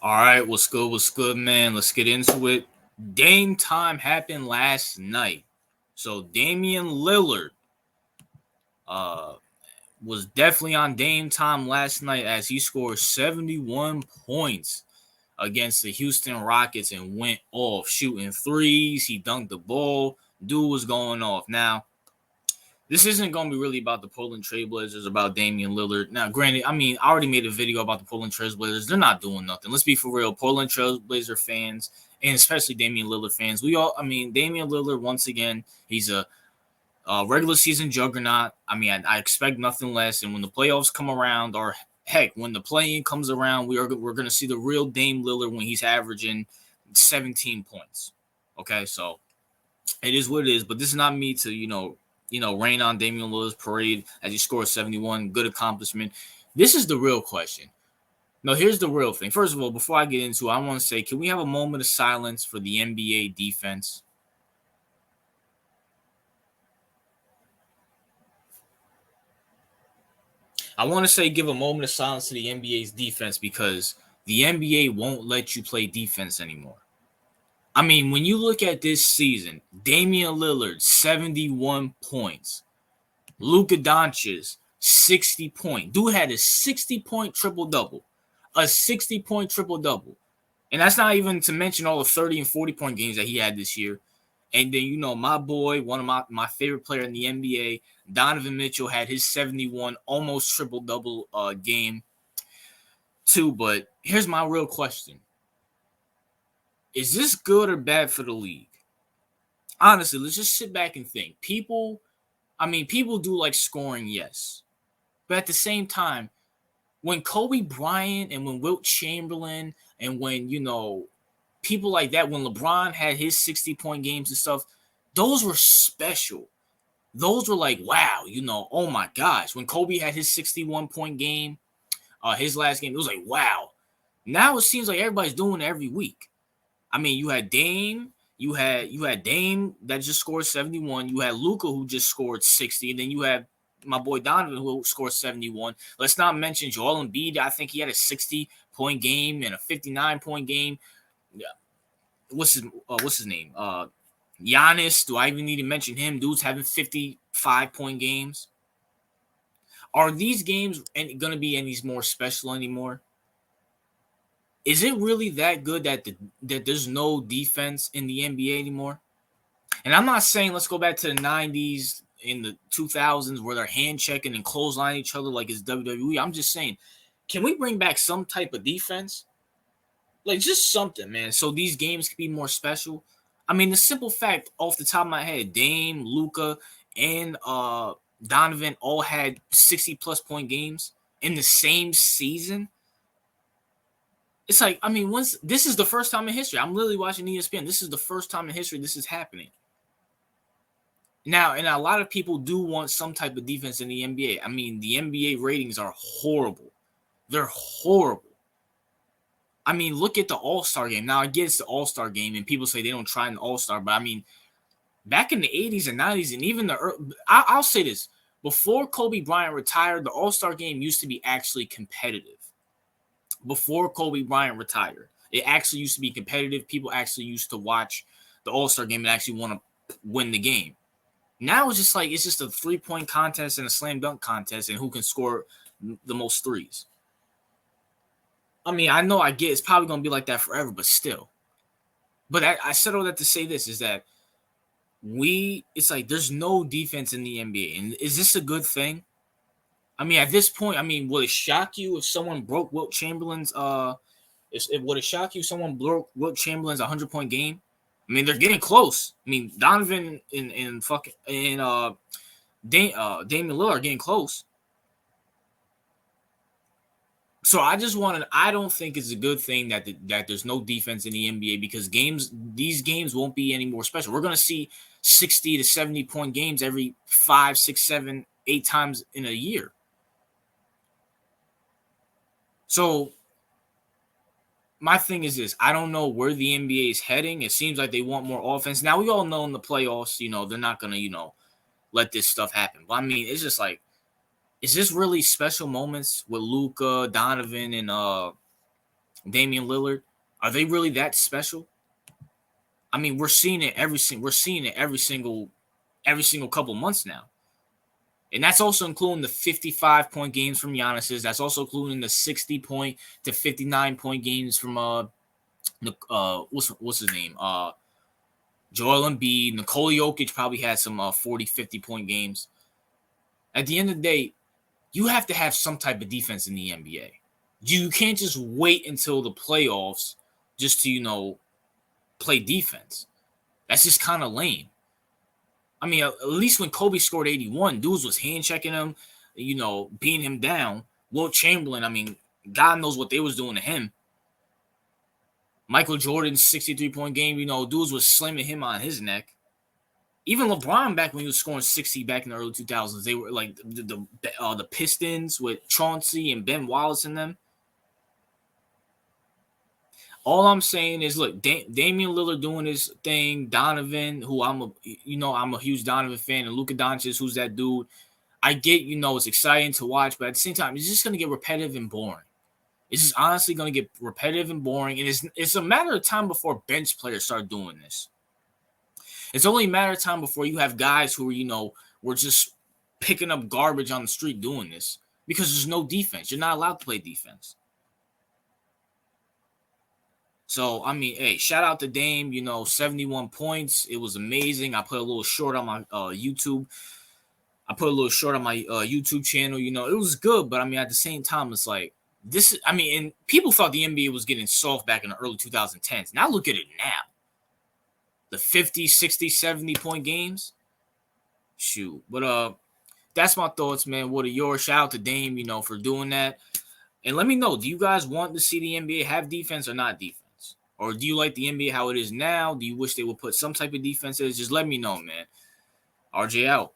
All right, what's good, man? Let's get into it. Dame time happened last night. So Damian Lillard uh was definitely on Dame time last night as he scored 71 points against the Houston Rockets and went off shooting threes. He dunked the ball. Dude was going off. Now, this isn't going to be really about the Portland Trailblazers, about Damian Lillard. Now, granted, I already made a video about the Portland Trailblazers. They're not doing nothing. Let's be for real. Portland Trailblazer fans, and especially Damian Lillard fans, Damian Lillard, once again, he's a regular season juggernaut. I expect nothing less. And when the playoffs come around, or heck, when the play-in comes around, we're going to see the real Dame Lillard when he's averaging 17 points. Okay, so it is what it is. But this is not me to rain on Damian Lillard's parade as he scored 71. Good accomplishment. This is the real question. No, here's the real thing. First of all, before I get into it, I want to say, can we have a moment of silence for the NBA defense? I want to say give a moment of silence to the NBA's defense because the NBA won't let you play defense anymore. When you look at this season, Damian Lillard, 71 points. Lukadoncic, 60 point. Dude had a 60-point triple-double. A 60-point triple-double. And that's not even to mention all the 30 and 40-point games that he had this year. And then, my boy, one of my favorite player in the NBA, Donovan Mitchell, had his 71 almost triple-double game too. But here's my real question. Is this good or bad for the league? Honestly, let's just sit back and think. People do like scoring, yes. But at the same time, when Kobe Bryant and when Wilt Chamberlain and when, people like that, when LeBron had his 60-point games and stuff, those were special. Those were like, wow, oh my gosh. When Kobe had his 61-point game, his last game, it was like, wow. Now it seems like everybody's doing it every week. You had Dame. You had Dame that just scored 71. You had Luka who just scored 60. And then you had my boy Donovan who scored 71. Let's not mention Joel Embiid. I think he had a 60-point game and a 59-point game. Yeah. What's his name? Giannis. Do I even need to mention him? Dude's having 55-point games. Are these games going to be any more special anymore? Is it really that good that there's no defense in the NBA anymore? And I'm not saying let's go back to the 90s, in the 2000s, where they're hand checking and clotheslining each other like it's WWE. I'm just saying, can we bring back some type of defense? Like just something, man, so these games can be more special. The simple fact off the top of my head, Dame, Luka, and Donovan all had 60-plus point games in the same season. It's like, once this is the first time in history. I'm literally watching ESPN. This is the first time in history this is happening. Now, and a lot of people do want some type of defense in the NBA. The NBA ratings are horrible. They're horrible. Look at the All-Star game. Now, I get it's the All-Star game, and people say they don't try an All-Star, but back in the 80s and 90s, and even I'll say this. Before Kobe Bryant retired, the All-Star game used to be actually competitive. Before Kobe Bryant retired, it actually used to be competitive. People actually used to watch the All-Star game and actually want to win the game. Now it's just a 3-point contest and a slam dunk contest and who can score the most threes. I know I get it's probably going to be like that forever, but still. But I said all that to say this, is that it's like there's no defense in the NBA. And is this a good thing? At this point, will it shock you if someone broke Wilt Chamberlain's would it shock you if someone broke Wilt Chamberlain's 100-point game? They're getting close. Donovan and Damian Lillard are getting close. So I don't think it's a good thing that there's no defense in the NBA, because these games won't be any more special. We're going to see 60 to 70-point games every 5, 6, 7, 8 times in a year. So my thing is this. I don't know where the NBA is heading. It seems like they want more offense. Now, we all know in the playoffs, they're not going to, let this stuff happen. But, it's just like, is this really special moments with Luka, Donovan, and Damian Lillard, are they really that special? I mean, we're seeing it every single couple months now. And that's also including the 55-point games from Giannis's. That's also including the 60-point to 59-point games from what's his name? Joel Embiid. Nikola Jokic probably had some 40, 50-point games. At the end of the day, you have to have some type of defense in the NBA. You can't just wait until the playoffs just to, play defense. That's just kind of lame. I mean, at least when Kobe scored 81, dudes was hand checking him, beating him down. Wilt Chamberlain, I mean, God knows what they was doing to him. Michael Jordan's 63-point game, dudes was slamming him on his neck. Even LeBron, back when he was scoring 60 back in the early 2000s, they were like the Pistons with Chauncey and Ben Wallace in them. All I'm saying is, look, Damian Lillard doing his thing, Donovan, who I'm a huge Donovan fan, and lukadoncic, who's that dude. I get, it's exciting to watch, but at the same time, it's just going to get repetitive and boring. It's just honestly going to get repetitive and boring, and it's a matter of time before bench players start doing this. It's only a matter of time before you have guys who were just picking up garbage on the street doing this because there's no defense. You're not allowed to play defense. So, I mean, hey, shout out to Dame, 71 points. It was amazing. I put a little short on my YouTube. I put a little short on my YouTube channel. It was good, but I mean, at the same time, it's like, and people thought the NBA was getting soft back in the early 2010s. Now look at it now. The 50, 60, 70-point games. Shoot. But that's my thoughts, man. What are yours? Shout out to Dame, for doing that. And let me know, do you guys want to see the NBA have defense or not defense? Or do you like the NBA how it is now? Do you wish they would put some type of defense in? Just let me know, man. RJ out.